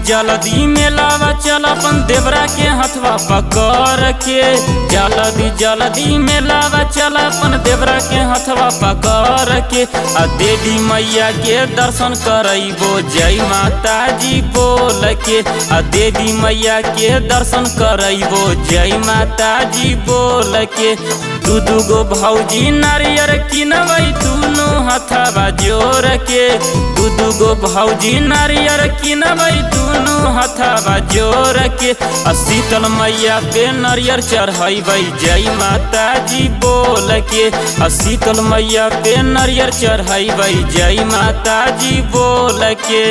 जल्दी मेलावा चल अपन देवरा के हथवा पकड़ के। जल्दी मेलावा चल अपन देवरा के हथवा पकड़ के। आ देवी मैया के दर्शन करइबो जय माता जी बोल के। आ देवी मैया के दर्शन करइबो जय माता जी बोल के। दू गो भौजी नारियर किनबै दुनू हथवा जोड़ के। दू गो भौजी नारियर किनबै दुनू हथवा जोड़ के। आ शीतल मैया पे नारियर चढ़ैबै जय माता जी बोल के। आ शीतल मैया पे नारियर चढ़ैबै जय माता जी बोल के।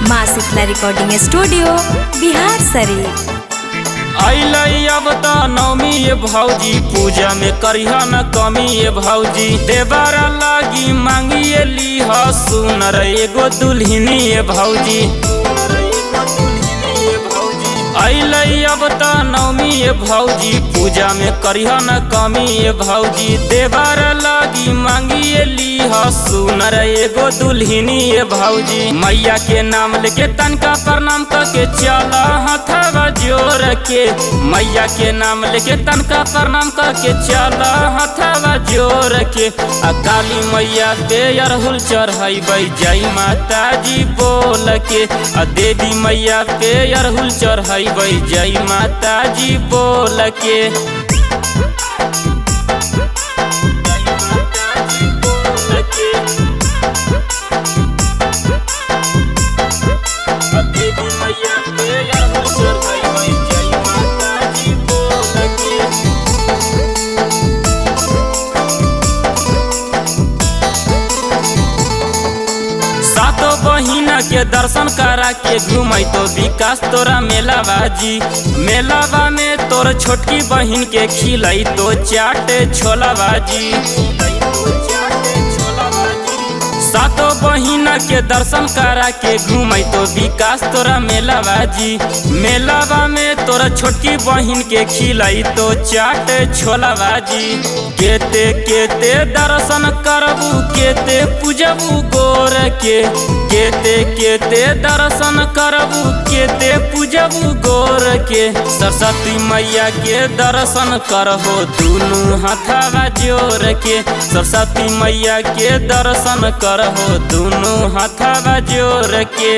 माँ शीतला रिकॉर्डिंग स्टूडियो बिहार शरीफ। अइलै अब त नवमी ये भौजी पूजा में करिहा न कमी ये भौजी। देवरा लागी मांगिए लीह सुनर एगो दुल्हनी ये भौजी। अइलै अब त नवमी ये भौजी पूजा में करिहा न कमी ये भौजी। देवरा लागी मांगिए लीह सुनर एगो दुल्हनी ये भौजी। मैया के नाम लेके तनका प्रणाम करके चल हथवा जोड़ के। मैया के नाम लेके तनका प्रणाम करके चल हथवा जोड़ के। आ काली मैया पे अरहुल चढ़ैबै जय माता जी बोल के। आ देवी मैया पे अरहुल चढ़ैबै जय माता जी बोल के। बहिना के दर्शन करा के घूमै तो विकास तोरा मेलाबाजी। मेलावा में तोर छोटकी बहिन के खिलै तो चाट छोलाबाजी। सातो बहिना के दर्शन करा के घूमै तो विकास तोरा मेलाबाजी। मेलावा में तोरा छोटकी बहिन के खिलै तो चाट छोलाबाजी। केते केते दर्शन करबू केते पूजबू गोर के। केते केते दर्शन करबू केते पूजबू गोर के। सरस्वती मैया के दर्शन करहो दुनू हथवा जोड़ के। सरस्वती मैया के दर्शन करहो दुनू हथवा जोड़ के।